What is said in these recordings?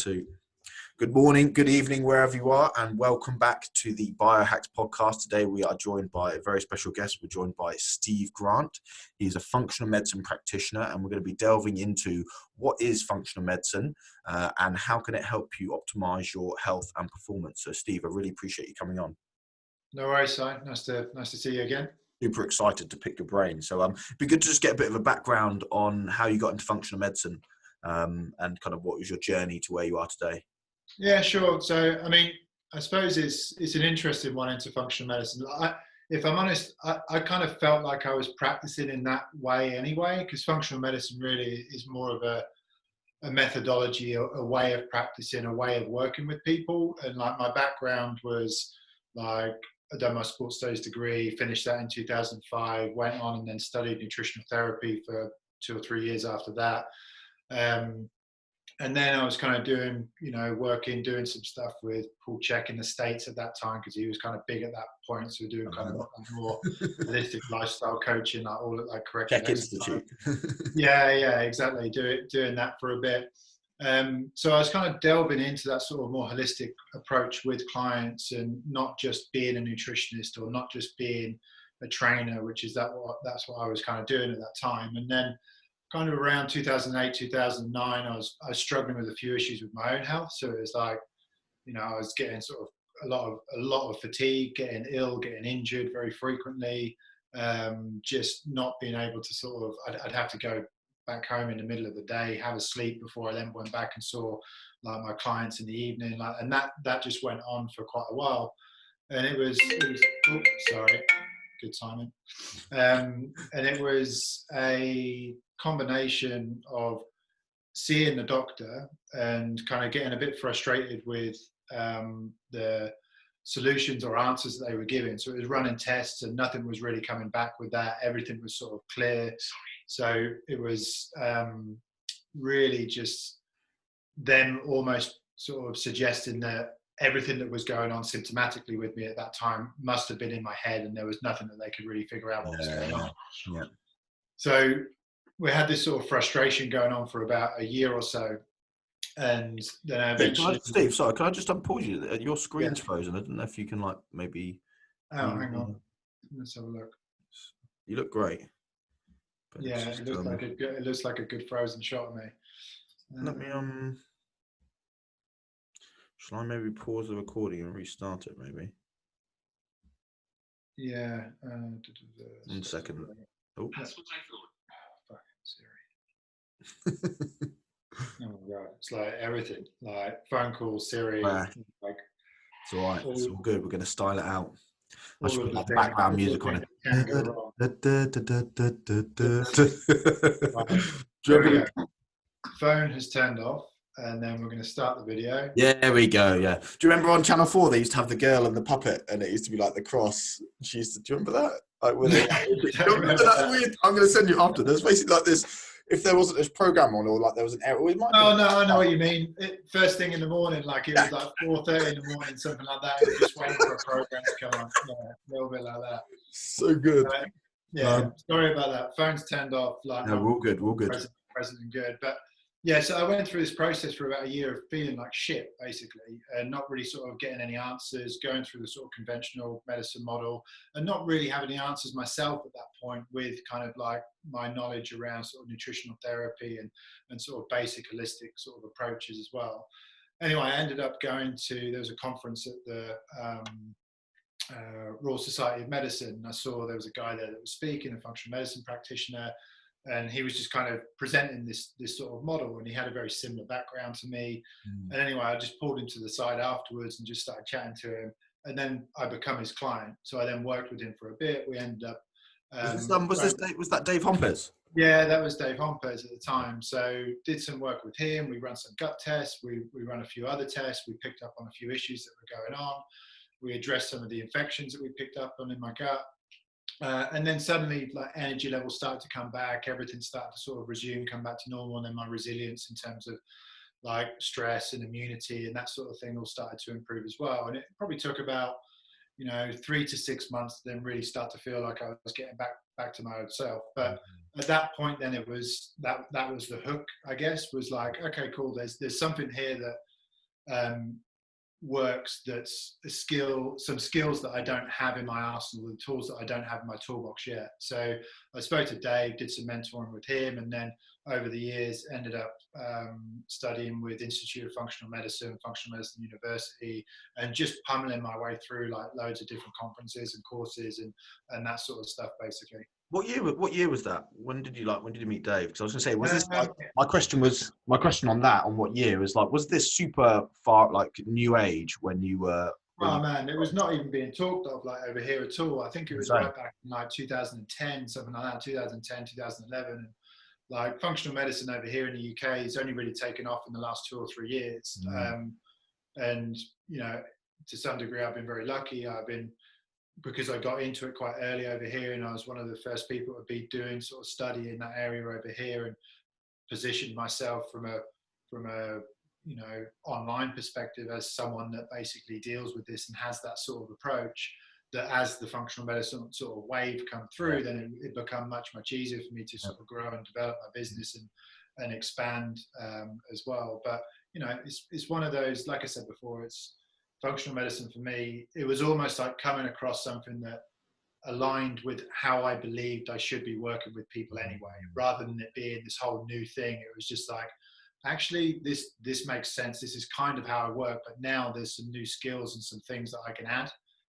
two. Good morning, good evening, wherever you are, and welcome back to the Biohacks podcast. Today we are joined by a very special guest. We're joined by Steve Grant. He's a functional medicine practitioner, and we're going to be delving into what is functional medicine and how can it help you optimize your health and performance. So, Steve, I really appreciate you coming on. No worries, Si. Nice to see you again. Super excited to pick your brain. So, it'd be good to just get a bit of a background on how you got into functional medicine and kind of what was your journey to where you are today. Yeah, sure. So, I suppose it's an interesting one into functional medicine. If I'm honest, I kind of felt like I was practicing in that way anyway, because functional medicine really is more of a methodology, a way of practicing, a way of working with people. And like my background was like, I'd done my sports studies degree, finished that in 2005, went on and then studied nutritional therapy for 2 or 3 years after that. And then I was kind of doing some stuff with Paul Chek in the States at that time, because he was kind of big at that point. So doing kind of more holistic lifestyle coaching, like all like corrective Institute. Yeah, exactly. Doing that for a bit. So I was kind of delving into that sort of more holistic approach with clients, and not just being a nutritionist or not just being a trainer, that's what I was kind of doing at that time. And then kind of around 2008, 2009, I was struggling with a few issues with my own health. So it was like, I was getting sort of a lot of fatigue, getting ill, getting injured very frequently, just not being able to sort of, I'd have to go back home in the middle of the day, have a sleep before I then went back and saw like my clients in the evening, and that just went on for quite a while. And it was sorry, good timing. And it was a combination of seeing the doctor and kind of getting a bit frustrated with the solutions or answers that they were giving. So it was running tests and nothing was really coming back with that. Everything was sort of clear. So it was really just them almost sort of suggesting that everything that was going on symptomatically with me at that time must have been in my head, and there was nothing that they could really figure out what was going on. Yeah. So we had this sort of frustration going on for about a year or so. And then eventually... Steve, sorry, can I just unpause you? Your screen's frozen. I don't know if you can like maybe... Oh, hang on. Let's have a look. You look great. Yeah, it looks like a good frozen shot of me. Let me shall I maybe pause the recording and restart it maybe? Yeah. 1 second. Oh. That's what I thought. Fucking Siri. Oh my God. It's like everything. Like phone calls, Siri. Like, it's all right. It's all good. We're going to style it out. I should put like the background music on it. There we go. Phone has turned off. And then we're going to start the video. Yeah, there we go. Yeah. Do you remember on Channel 4 they used to have the girl and the puppet, and it used to be like the cross? She used to. Do you remember that? Like, do you remember that weird? I'm going to send you after. There's basically like this. If there wasn't this program on, or like there was an error, it might. Oh no, I know what you mean. First thing in the morning, like it was like 4:30 in the morning, something like that. And just waiting for a program to come on. Yeah, a little bit like that. So good. Sorry about that. Phone's turned off. Like, no, we're all good. We're all good. Present and good, but. Yeah, so I went through this process for about a year of feeling like shit, basically, and not really sort of getting any answers, going through the sort of conventional medicine model, and not really having the answers myself at that point, with kind of like my knowledge around sort of nutritional therapy and sort of basic holistic sort of approaches as well. Anyway, I ended up going there was a conference at the Royal Society of Medicine. I saw there was a guy there that was speaking, a functional medicine practitioner, and he was just kind of presenting this sort of model, and he had a very similar background to me. And anyway, I just pulled him to the side afterwards and just started chatting to him, and then I become his client. So I then worked with him for a bit. We ended up was that Dave Hompers? Yeah, that was Dave Hompers at the time. So did some work with him. We ran some gut tests. We ran a few other tests. We picked up on a few issues that were going on. We addressed some of the infections that we picked up on in my gut. And then suddenly, like, energy levels started to come back. Everything started to sort of resume, come back to normal. And then my resilience in terms of like stress and immunity and that sort of thing all started to improve as well. And it probably took about 3 to 6 months to then really start to feel like I was getting back to my old self. But at that point, then it was that was the hook, I guess, was like, okay, cool. There's something here that works that's some skills that I don't have in my arsenal, the tools that I don't have in my toolbox yet. So I spoke to Dave, did some mentoring with him, and then over the years ended up studying with Institute of Functional Medicine, Functional Medicine University, and just pummeling my way through like loads of different conferences and courses and that sort of stuff, basically. What year was that? When did you meet Dave? Because I was going to say, was this Um, my question on that, on what year is like, was this super far, like new age when you were, Oh man, it was not even being talked of like over here at all. I think it was insane? right back in like 2010, something like that, 2010, 2011. And like functional medicine over here in the UK has only really taken off in the last 2 or 3 years. And, you know, to some degree, I've been very lucky. Because I got into it quite early over here, and I was one of the first people to be doing sort of study in that area over here, and positioned myself from a online perspective as someone that basically deals with this and has that sort of approach, that as the functional medicine sort of wave come through, then it become much easier for me to sort of grow and develop my business and expand as well. But it's one of those, like I said before, it's functional medicine for me. It was almost like coming across something that aligned with how I believed I should be working with people anyway, rather than it being this whole new thing. It was just like, actually, this makes sense. This is kind of how I work, but now there's some new skills and some things that I can add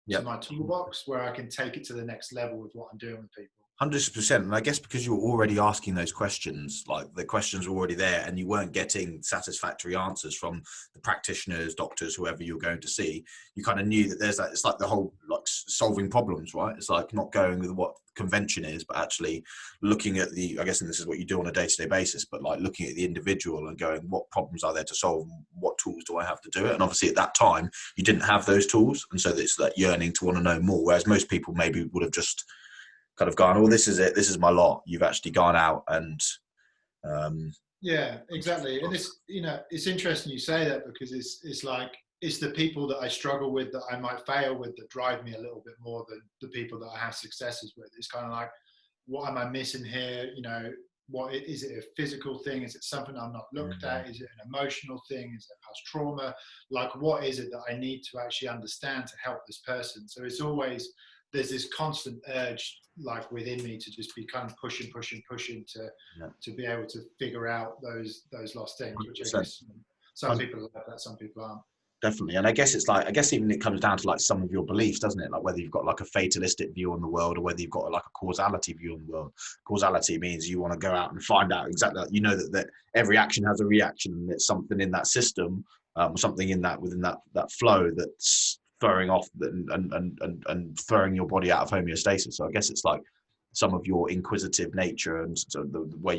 to my toolbox where I can take it to the next level with what I'm doing with people. 100%. And I guess because you were already asking those questions, like the questions were already there and you weren't getting satisfactory answers from the practitioners, doctors, whoever you're going to see, you kind of knew that there's that, it's like the whole like solving problems, right? It's like not going with what convention is, but actually looking at I guess, and this is what you do on a day-to-day basis, but like looking at the individual and going, what problems are there to solve? What tools do I have to do it? And obviously at that time, you didn't have those tools. And so it's that yearning to want to know more. Whereas most people maybe would have just kind of gone, oh, this is it, this is my lot. You've actually gone out and yeah, exactly. And it's interesting you say that, because it's like, it's the people that I struggle with, that I might fail with, that drive me a little bit more than the people that I have successes with. It's kind of like, what am I missing here? What is it, a physical thing? Is it something I'm not looked at? Is it an emotional thing? Is it past trauma? Like, what is it that I need to actually understand to help this person? So it's always, there's this constant urge like within me to just be kind of pushing to be able to figure out those lost things, which I guess some people like that, some people aren't. Definitely. And I guess it's like, I guess even it comes down to like some of your beliefs, doesn't it? Like whether you've got like a fatalistic view on the world or whether you've got like a causality view on the world. Causality means you want to go out and find out exactly, you know, that every action has a reaction, and it's something in that system, something in that, within that flow that's throwing off and throwing your body out of homeostasis. So I guess it's like some of your inquisitive nature and so the way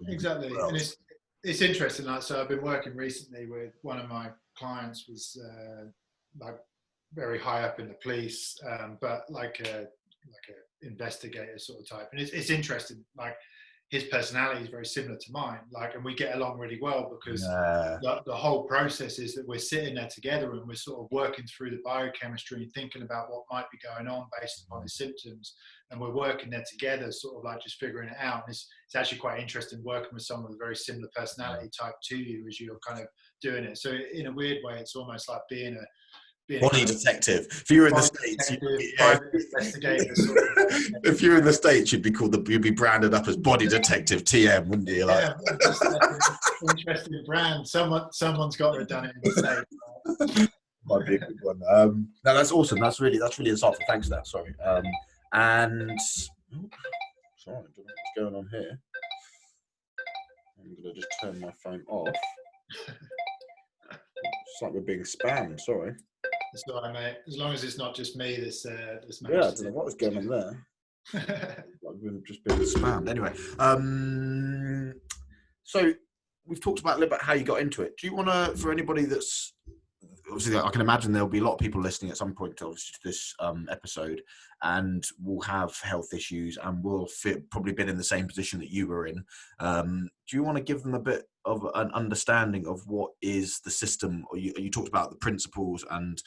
exactly. And it's interesting. Like, so I've been working recently with one of my clients was like very high up in the police, but like a investigator sort of type. And it's interesting. Like, his personality is very similar to mine. Like, and we get along really well because the whole process is that we're sitting there together and we're sort of working through the biochemistry and thinking about what might be going on based upon his symptoms. And we're working there together, sort of like just figuring it out. And it's actually quite interesting working with someone with a very similar personality type to you as you're kind of doing it. So in a weird way, it's almost like being a body detective. If you're in the States, if you're in the States, you'd be branded up as body detective TM, wouldn't you? Like, just interesting brand. Someone's got to have done it in the States. Might be a good one. No, that's awesome. That's really insightful. Thanks for that. Sorry. And sorry, I don't know what's going on here. I'm gonna just turn my phone off. It's like we're being spammed. Sorry. That's all right, mate. As long as it's not just me, this yeah, I don't know what was going on there. Like we've just been spammed. Anyway, so we've talked about a little bit how you got into it. Do you want to, for anybody that's obviously, I can imagine there'll be a lot of people listening at some point to this episode, and will have health issues and will probably been in the same position that you were in. Do you want to give them a bit of an understanding of what is the system? Or you talked about the principles, and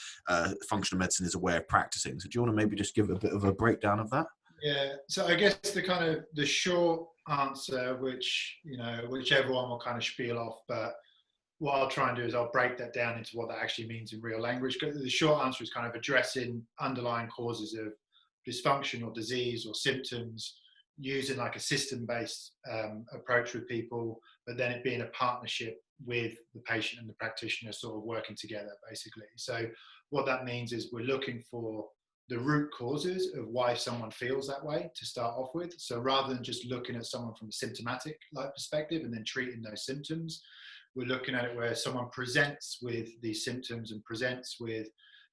functional medicine is a way of practicing. So do you want to maybe just give a bit of a breakdown of that? Yeah. So I guess the short answer, which everyone will kind of spiel off, but what I'll try and do is I'll break that down into what that actually means in real language. The short answer is kind of addressing underlying causes of dysfunction or disease or symptoms using like a system-based approach with people, but then it being a partnership with the patient and the practitioner sort of working together, basically. So what that means is we're looking for the root causes of why someone feels that way to start off with. So rather than just looking at someone from a symptomatic like perspective and then treating those symptoms, we're looking at it where someone presents with these symptoms and presents with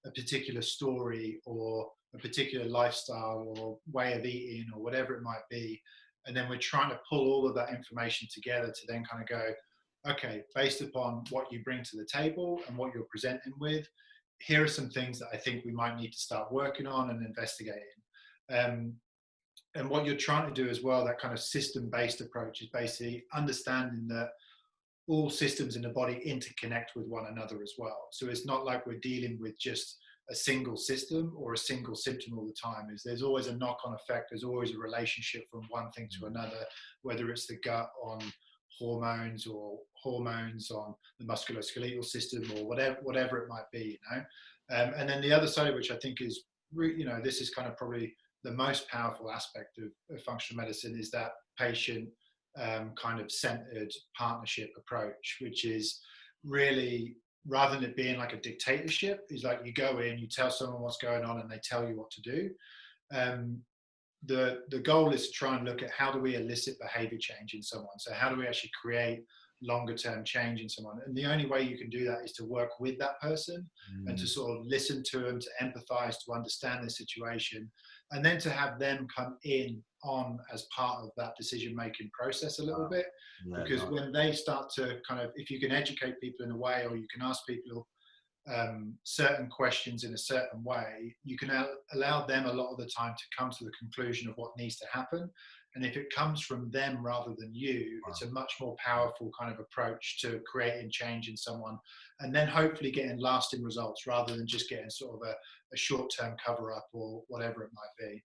a particular story or a particular lifestyle or way of eating or whatever it might be. And then we're trying to pull all of that information together to then kind of go, okay, based upon what you bring to the table and what you're presenting with, here are some things that I think we might need to start working on and investigating. And what you're trying to do as well, that kind of system-based approach, is basically understanding that all systems in the body interconnect with one another as well. So it's not like we're dealing with just a single system or a single symptom all the time. There's always a knock-on effect. There's always a relationship from one thing to another, whether it's the gut on hormones or hormones on the musculoskeletal system or whatever it might be, you know. And then the other side of which I think is, you know, this is kind of probably the most powerful aspect of functional medicine, is that patient kind of centered partnership approach, which is really, rather than it being like a dictatorship, is like you go in, you tell someone what's going on and they tell you what to do. The goal is to try and look at how do we elicit behavior change in someone. So how do we actually create longer term change in someone? And the only way you can do that is to work with that person and to sort of listen to them, to empathize, to understand their situation, and then to have them come in on as part of that decision making process a little bit. Because when they start to kind of, if you can educate people in a way, or you can ask people certain questions in a certain way, you can allow them a lot of the time to come to the conclusion of what needs to happen. And if it comes from them rather than you, it's a much more powerful kind of approach to creating change in someone, and then hopefully getting lasting results rather than just getting sort of a short-term cover-up or whatever it might be.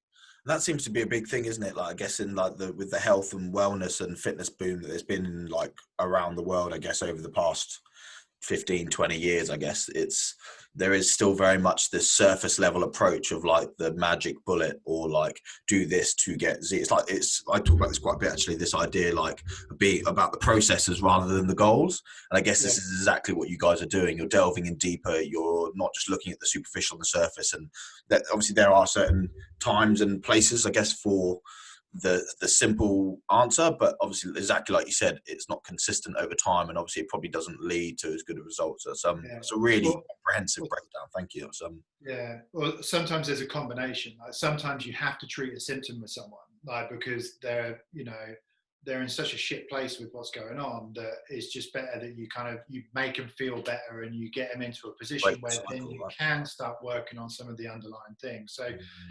That seems to be a big thing, isn't it? Like, I guess in like with the health and wellness and fitness boom that there's been like around the world, I guess over the past 15, 20 years, I guess there is still very much this surface level approach of like the magic bullet, or like do this to get Z. I talk about this quite a bit actually, this idea like being about the processes rather than the goals. And I guess this is exactly what you guys are doing. You're delving in deeper. You're not just looking at the superficial on the surface. And that obviously there are certain times and places, I guess, for the simple answer, but obviously exactly like you said, it's not consistent over time, and obviously it probably doesn't lead to as good a result. So it's a really comprehensive breakdown. Thank you. Well, sometimes there's a combination. Like sometimes you have to treat a symptom with someone, like because they're in such a shit place with what's going on that it's just better that you make them feel better and you get them into a position where then you can start working on some of the underlying things. So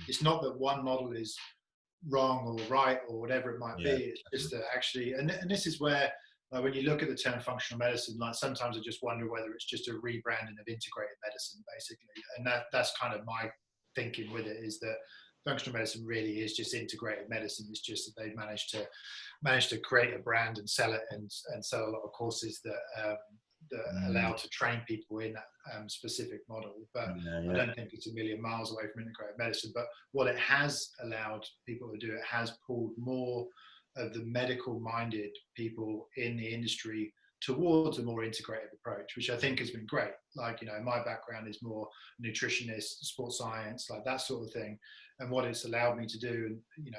it's not that one model is wrong or right or whatever it might be. It's just that actually, and this is where when you look at the term functional medicine, like sometimes I just wonder whether it's just a rebranding of integrated medicine, basically. And that's kind of my thinking with it, is that functional medicine really is just integrated medicine. It's just that they've managed to create a brand and sell it and sell a lot of courses that allow to train people in that specific model. But I don't think it's a million miles away from integrated medicine. But what it has allowed people to do, it has pulled more of the medical minded people in the industry towards a more integrated approach, which I think has been great. Like, my background is more nutritionist, sports science, like that sort of thing. And what it's allowed me to do, and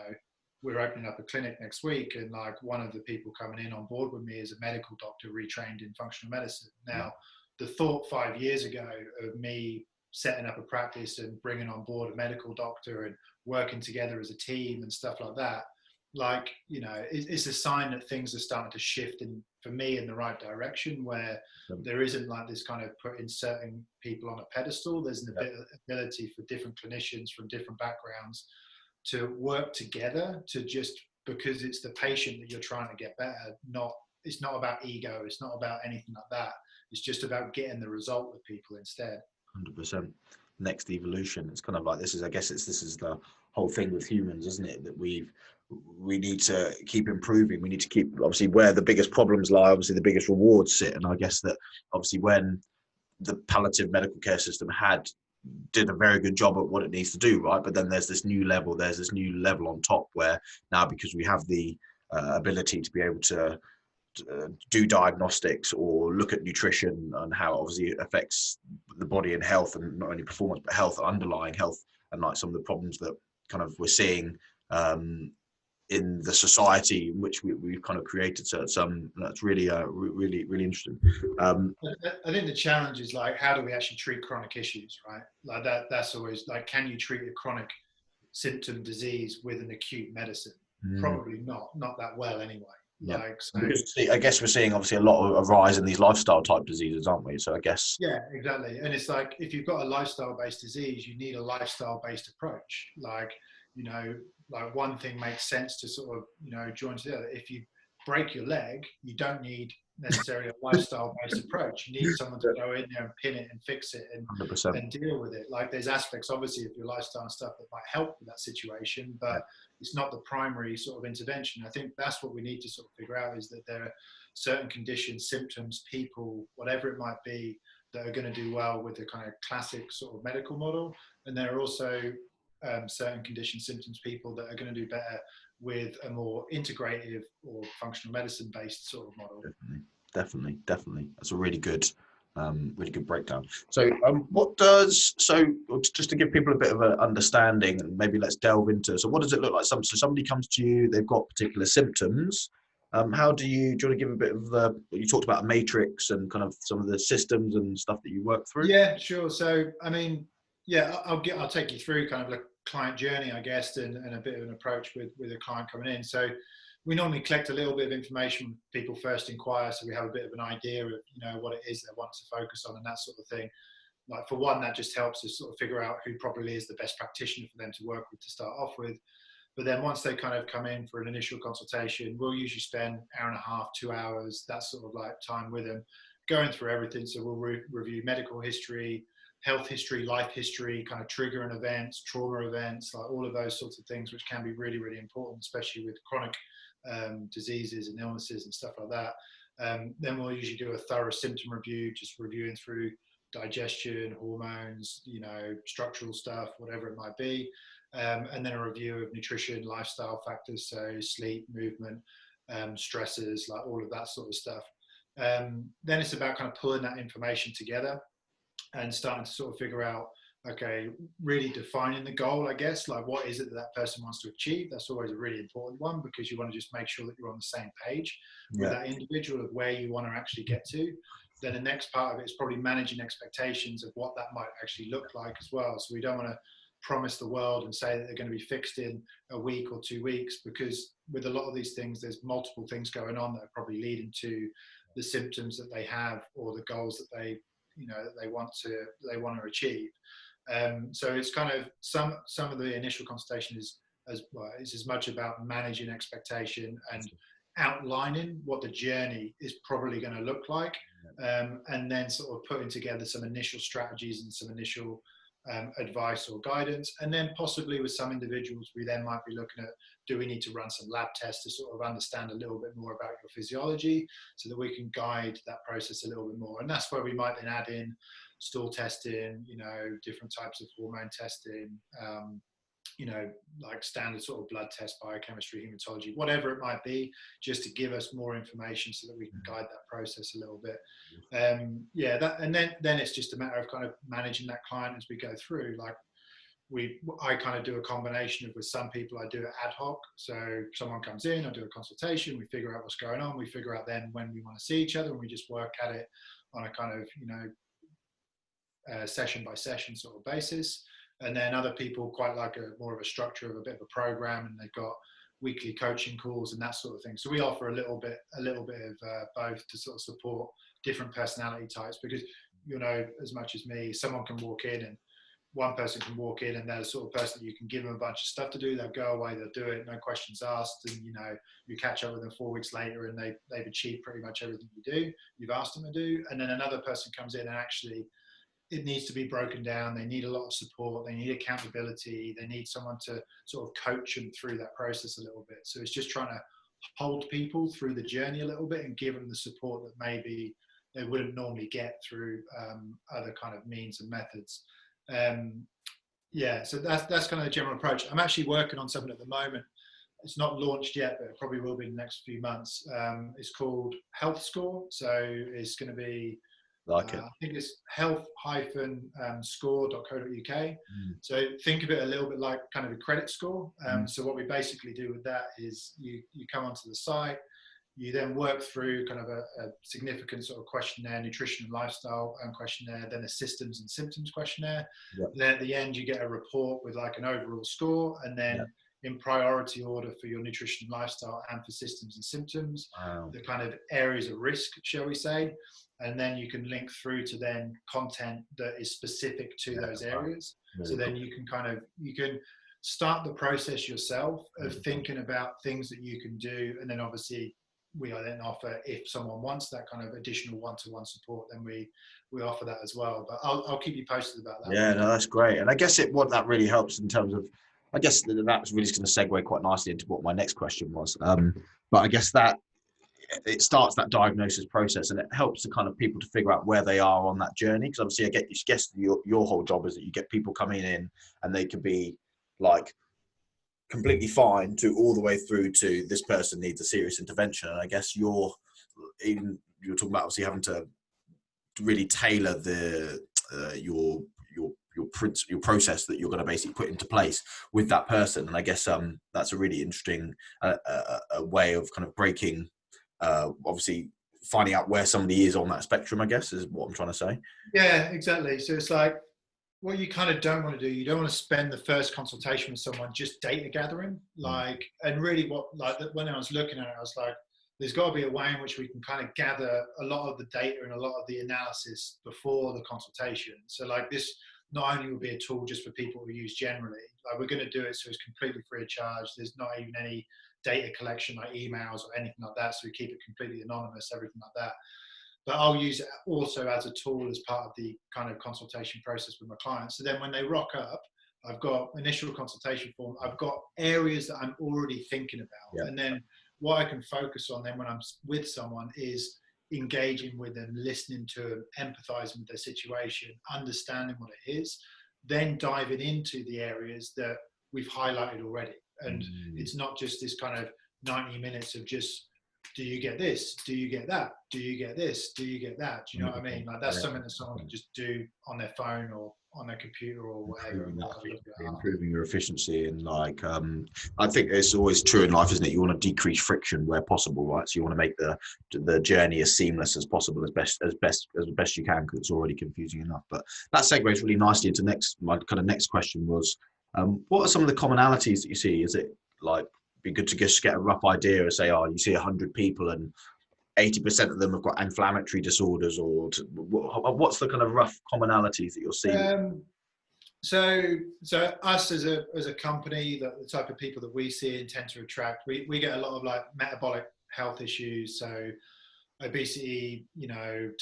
we're opening up a clinic next week, and like one of the people coming in on board with me is a medical doctor retrained in functional medicine. Now, the thought 5 years ago of me setting up a practice and bringing on board a medical doctor and working together as a team and stuff like that, it's a sign that things are starting to shift for me in the right direction, where there isn't like this kind of inserting people on a pedestal. There's an ability for different clinicians from different backgrounds to work together, because it's the patient that you're trying to get better. It's not about ego. It's not about anything like that. It's just about getting the result with people instead. 100%. Next evolution. It's kind of like this is the whole thing with humans, isn't it? That we need to keep improving. We need to keep, obviously, where the biggest problems lie, obviously the biggest rewards sit. And I guess that obviously when the palliative medical care system did a very good job at what it needs to do, right? But then there's this new level on top where now, because we have the ability to be able to do diagnostics or look at nutrition and how obviously it affects the body and health, and not only performance but health, underlying health, and like some of the problems that kind of we're seeing in the society in which we've kind of created. So that's really really interesting. I think the challenge is like, how do we actually treat chronic issues, right? Like that's always like, can you treat a chronic symptom disease with an acute medicine? Probably not that well anyway. Yeah. Like, so, because I guess we're seeing obviously a lot of a rise in these lifestyle type diseases, aren't we? So I guess. Yeah, exactly. And it's like, if you've got a lifestyle based disease, you need a lifestyle based approach. Like, like one thing makes sense to sort of, join together. If you break your leg, you don't need necessarily a lifestyle based approach. You need someone to go in there and pin it and fix it and 100%. deal with it. Like, there's aspects obviously of your lifestyle and stuff that might help with that situation, but it's not the primary sort of intervention. I think that's what we need to sort of figure out, is that there are certain conditions, symptoms, people, whatever it might be, that are going to do well with the kind of classic sort of medical model. And there are also certain conditions, symptoms, people that are going to do better with a more integrative or functional medicine based sort of model. Definitely. That's a really good breakdown. So just to give people a bit of an understanding, and maybe let's delve into, so what does it look like? So somebody comes to you, they've got particular symptoms. How do you want to give a bit of you talked about a matrix and kind of some of the systems and stuff that you work through? Yeah, sure. So, I mean, yeah, I'll take you through kind of a client journey, I guess, and a bit of an approach with a client coming in. So we normally collect a little bit of information when people first inquire, so we have a bit of an idea of, what it is they want to focus on and that sort of thing. Like, for one, that just helps us sort of figure out who probably is the best practitioner for them to work with to start off with. But then once they kind of come in for an initial consultation, we'll usually spend 1.5 hours, 2 hours, that sort of like time with them, going through everything. So we'll review medical history, health history, life history, kind of triggering events, trauma events, like all of those sorts of things, which can be really, really important, especially with chronic diseases and illnesses and stuff like that. Then we'll usually do a thorough symptom review, just reviewing through digestion, hormones, structural stuff, whatever it might be. And then a review of nutrition, lifestyle factors, so sleep, movement, stresses, like all of that sort of stuff. Then it's about kind of pulling that information together and starting to sort of figure out, okay, really defining the goal, I guess, like what is it that person wants to achieve? That's always a really important one, because you want to just make sure that you're on the same page with that individual of where you want to actually get to. Then the next part of it is probably managing expectations of what that might actually look like as well. So we don't want to promise the world and say that they're going to be fixed in a week or 2 weeks, because with a lot of these things, there's multiple things going on that are probably leading to the symptoms that they have or the goals that they want to achieve. So it's kind of some of the initial consultation is as much about managing expectation and outlining what the journey is probably going to look like, and then sort of putting together some initial strategies and some initial advice or guidance. And then possibly with some individuals, we then might be looking at, do we need to run some lab tests to sort of understand a little bit more about your physiology, so that we can guide that process a little bit more. And that's where we might then add in stool testing, different types of hormone testing, like standard sort of blood test, biochemistry, hematology, whatever it might be, just to give us more information so that we can guide that process a little bit. And then it's just a matter of kind of managing that client as we go through. Like, I kind of do a combination of, with some people I do it ad hoc. So someone comes in, I do a consultation, we figure out what's going on, we figure out then when we want to see each other, and we just work at it on a kind of, session by session sort of basis. And then other people quite like more of a structure of a bit of a program, and they've got weekly coaching calls and that sort of thing. So we offer a little bit of both to sort of support different personality types, because, as much as me, someone can walk in and one person can walk in and they're the sort of person that you can give them a bunch of stuff to do. They'll go away, they'll do it, no questions asked. And, you catch up with them 4 weeks later and they've achieved pretty much everything you've asked them to do. And then another person comes in and actually it needs to be broken down. They need a lot of support. They need accountability. They need someone to sort of coach them through that process a little bit. So it's just trying to hold people through the journey a little bit and give them the support that maybe they wouldn't normally get through other kind of means and methods. Yeah, so that's kind of the general approach. I'm actually working on something at the moment. It's not launched yet, but it probably will be in the next few months. It's called Health Score. So it's going to be, I think it's health-score.co.uk. So think of it a little bit like kind of a credit score. So what we basically do with that is you come onto the site, you then work through kind of a significant sort of questionnaire, nutrition and lifestyle questionnaire, then a systems and symptoms questionnaire. Yep. Then at the end, you get a report with like an overall score, and then in priority order for your nutrition and lifestyle and for systems and symptoms, the kind of areas of risk, shall we say. And then you can link through to then content that is specific to those areas. Really so then you can you can start the process yourself of thinking about things that you can do. And then obviously we then offer, if someone wants that kind of additional one-to-one support, then we offer that as well. But I'll keep you posted about that. Yeah, no, that's great. And I guess what that really helps in terms of, I guess that's really going to segue quite nicely into what my next question was. But I guess that it starts that diagnosis process, and it helps the kind of people to figure out where they are on that journey. Because obviously, I guess your whole job is that you get people coming in and they can be like completely fine to all the way through to this person needs a serious intervention. And I guess you're talking about obviously having to really tailor your process that you're going to basically put into place with that person. And I guess that's a really interesting a way of kind of breaking, obviously finding out where somebody is on that spectrum, I guess is what I'm trying to say. Yeah, exactly. So it's like, what you kind of don't want to do, you don't want to spend the first consultation with someone just data gathering. And really when I was looking at it, I was like, there's got to be a way in which we can kind of gather a lot of the data and a lot of the analysis before the consultation. So like this not only will be a tool just for people who use generally, like we're going to do it so it's completely free of charge. There's not even any data collection like emails or anything like that. So we keep it completely anonymous, everything like that. But I'll use it also as a tool as part of the kind of consultation process with my clients. So then when they rock up, I've got initial consultation form, I've got areas that I'm already thinking about. Yeah. And then what I can focus on then when I'm with someone is engaging with them, listening to them, empathizing with their situation, understanding what it is, then diving into the areas that we've highlighted already. And it's not just this kind of 90 minutes of just, do you get this? Do you get that? Do you get this? Do you get that? Do you know what I mean? Like that's something that someone can just do on their phone or on their computer or whatever. Improving your efficiency and like, I think it's always true in life, isn't it? You want to decrease friction where possible, right? So you want to make the journey as seamless as possible, as best you can, because it's already confusing enough. But that segues really nicely into my kind of next question was, what are some of the commonalities that you see? Is it like, be good to just get a rough idea and say, you see 100 people and 80% of them have got inflammatory disorders, or what's the kind of rough commonalities that you're seeing? So us as a company, the type of people that we see and tend to attract, we get a lot of like metabolic health issues. So obesity,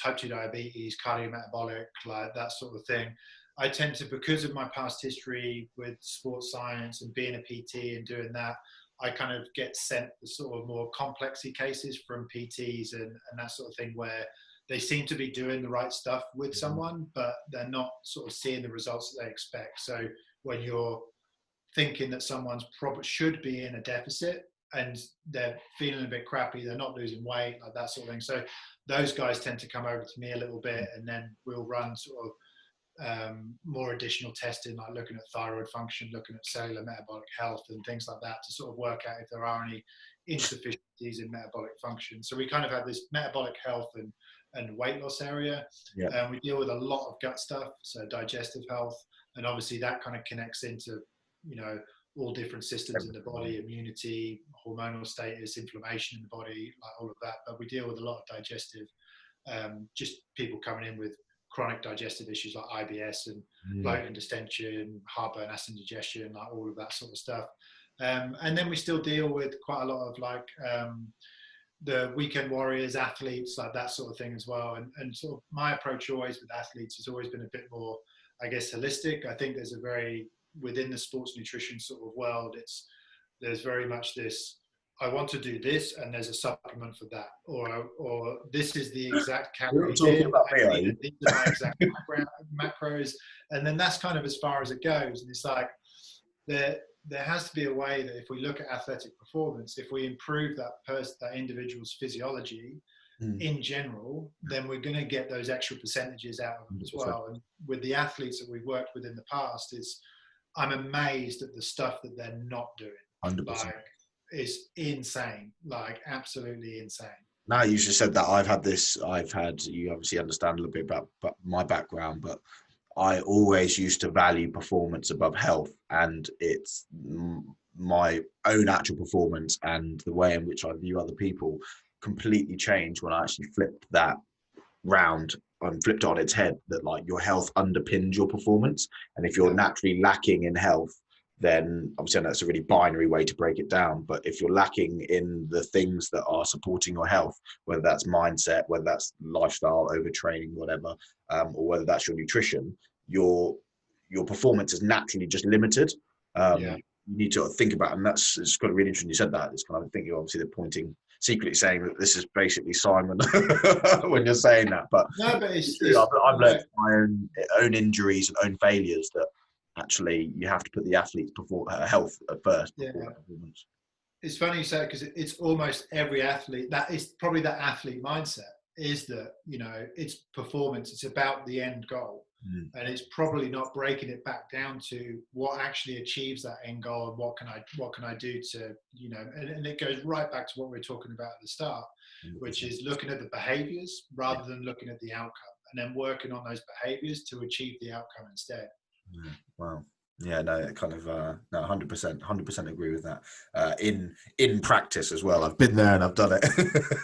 type 2 diabetes, cardiometabolic, like that sort of thing. I tend to, because of my past history with sports science and being a PT and doing that, I kind of get sent the sort of more complexy cases from PTs and that sort of thing, where they seem to be doing the right stuff with someone, but they're not sort of seeing the results that they expect. So when you're thinking that someone's probably should be in a deficit and they're feeling a bit crappy, they're not losing weight, like that sort of thing. So those guys tend to come over to me a little bit, and then we'll run sort of more additional testing, like looking at thyroid function, looking at cellular metabolic health and things like that, to sort of work out if there are any insufficiencies in metabolic function. So we kind of have this metabolic health and weight loss area. Yeah. We deal with a lot of gut stuff, so digestive health, and obviously that kind of connects into all different systems in the body, immunity, hormonal status, inflammation in the body, like all of that. But we deal with a lot of digestive, just people coming in with chronic digestive issues like IBS and bloating and distension, heartburn, acid indigestion, like all of that sort of stuff. And then we still deal with quite a lot of like the weekend warriors, athletes, like that sort of thing as well. And sort of my approach always with athletes has always been a bit more, I guess, holistic. I think there's a very, within the sports nutrition sort of world, there's very much this, I want to do this and there's a supplement for that, or this is the exact You're not calories talking in, about I me, are need you? it, these are my exact macros, and then that's kind of as far as it goes. And it's like there has to be a way that if we look at athletic performance, if we improve that individual's physiology Mm, in general, then we're going to get those extra percentages out of them as 100%. well. And with the athletes that we've worked with in the past, I'm amazed at the stuff that they're not doing. 100%. Like, it's insane, like absolutely insane. Now you just said that you obviously understand a little bit about my background, but I always used to value performance above health, and it's my own actual performance and the way in which I view other people completely changed when I actually flipped that round and flipped it on its head, that like your health underpins your performance, and if you're Yeah, naturally lacking in health, then obviously I know it's a really binary way to break it down, but if you're lacking in the things that are supporting your health, whether that's mindset, whether that's lifestyle, overtraining, whatever, or whether that's your nutrition, your performance is naturally just limited. yeah, You need to think about, and that's, it's kind of really interesting you said that. It's kind of, I think you're obviously pointing, secretly saying that this is basically Simon when you're saying that, but no, but it's it's true. I've learned like, from my own injuries and own failures that actually you have to put the athlete's health at first yeah, before performance. it's funny you say it, because it's almost every athlete, that is probably that athlete mindset, is that, you know, it's performance, it's about the end goal, Mm. and it's probably not breaking it back down to what actually achieves that end goal, and what can I do to, you know, and it goes right back to what we were talking about at the start, which 100%. is looking at the behaviors Yeah. rather than looking at the outcome, and then working on those behaviors to achieve the outcome instead. Yeah. Wow. Yeah, no, it kind of no, 100% agree with that. In practice as well, I've been there and I've done it.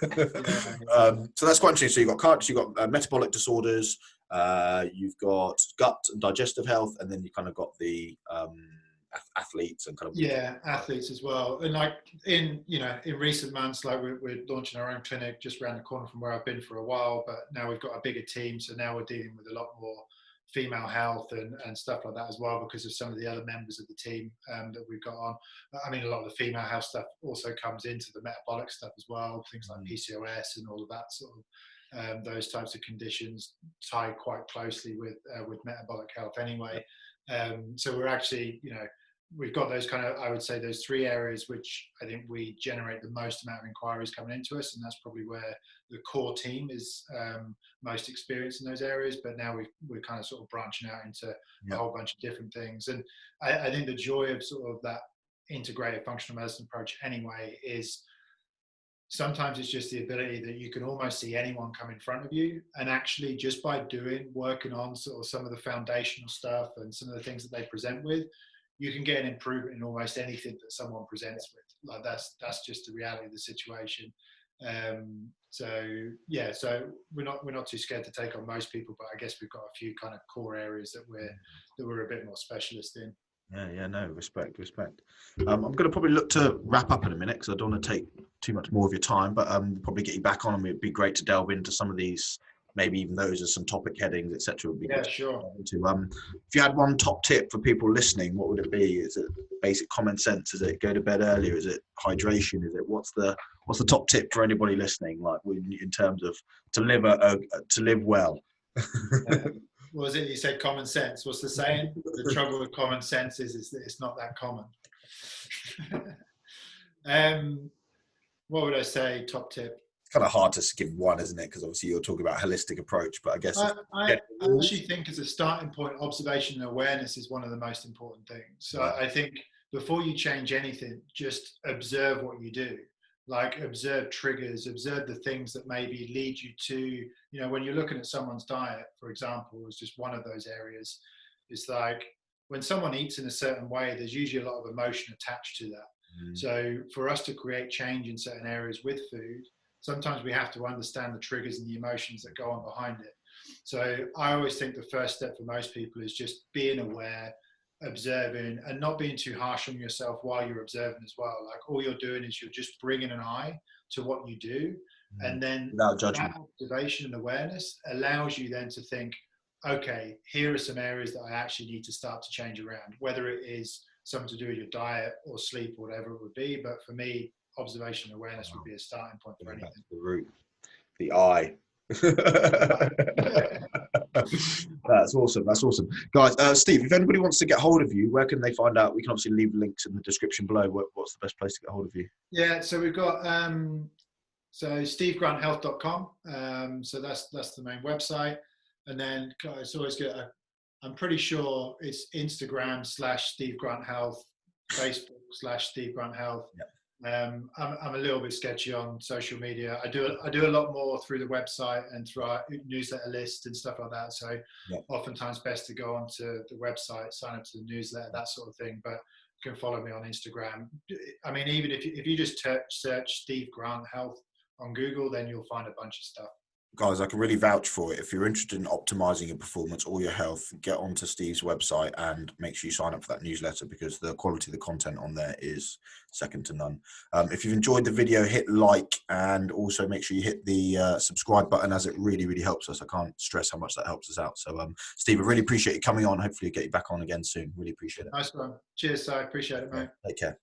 Yeah, yeah, So that's quite interesting. So you've got metabolic disorders, you've got gut and digestive health, and then you kind of got the athletes and kind of weekend. yeah, athletes as well. And like in, you know, in recent months, like we're launching our own clinic just around the corner from where I've been for a while, but now we've got a bigger team, so now we're dealing with a lot more female health and stuff like that as well, because of some of the other members of the team that we've got on. I mean, a lot of the female health stuff also comes into the metabolic stuff as well, things like PCOS and all of that sort of those types of conditions tie quite closely with metabolic health anyway. So we're actually, you know, we've got those kind of, I would say, those three areas which I think we generate the most amount of inquiries coming into us, and that's probably where the core team is most experienced in those areas. But now we're kind of sort of branching out into a whole bunch of different things, and I think the joy of sort of that integrated functional medicine approach anyway is sometimes it's just the ability that you can almost see anyone come in front of you, and actually just by working on sort of some of the foundational stuff and some of the things that they present with, you can get an improvement in almost anything that someone presents with. Like that's just the reality of the situation. So yeah, so we're not too scared to take on most people, but I guess we've got a few kind of core areas that we're a bit more specialist in. Yeah, no, respect. I'm going to probably look to wrap up in a minute because I don't want to take too much more of your time, but probably get you back on, and it'd be great to delve into some of these, maybe even those as some topic headings, etc. Would be Yeah, good sure. to if you had one top tip for people listening, what would it be? Is it basic common sense? Is it go to bed earlier? Is it hydration? Is it what's the top tip for anybody listening? Like in terms of to live well. What was it you said? Common sense. What's the saying? The trouble with common sense is that it's not that common. What would I say? Top tip. It's kind of hard to give one, isn't it? Because obviously you're talking about a holistic approach, but I guess I actually think as a starting point, observation and awareness is one of the most important things. So right. I think before you change anything, just observe what you do. Like observe triggers, observe the things that maybe lead you to, you know, when you're looking at someone's diet, for example, is just one of those areas. It's like when someone eats in a certain way, there's usually a lot of emotion attached to that. So for us to create change in certain areas with food, sometimes we have to understand the triggers and the emotions that go on behind it. So I always think the first step for most people is just being aware, observing, and not being too harsh on yourself while you're observing as well. Like all you're doing is you're just bringing an eye to what you do. And then without that judgment. observation and awareness allows you then to think, okay, here are some areas that I actually need to start to change around, whether it is something to do with your diet or sleep or whatever it would be. But for me, observation and awareness would be a starting point for anything. The root, the eye. That's awesome. That's awesome, guys. Steve, if anybody wants to get hold of you, where can they find out? We can obviously leave links in the description below. What's the best place to get hold of you? Yeah, so we've got so stevegrandhealth.com. So that's the main website, and then it's always good. I'm pretty sure it's Instagram /Steve Grant Health, Facebook /Steve Grant Health. Yep. I'm a little bit sketchy on social media. I do a lot more through the website and through our newsletter list and stuff like that. So oftentimes best to go onto the website, sign up to the newsletter, that sort of thing. But you can follow me on Instagram. I mean, even if you just search Steve Grant Health on Google, then you'll find a bunch of stuff. Guys, I can really vouch for it. If you're interested in optimizing your performance or your health, get onto Steve's website and make sure you sign up for that newsletter, because the quality of the content on there is second to none. If you've enjoyed the video, hit like, and also make sure you hit the subscribe button, as it really, really helps us. I can't stress how much that helps us out. So, Steve, I really appreciate you coming on. Hopefully get you back on again soon. Really appreciate it. Nice one. Cheers, Si. Appreciate it, mate. Take care.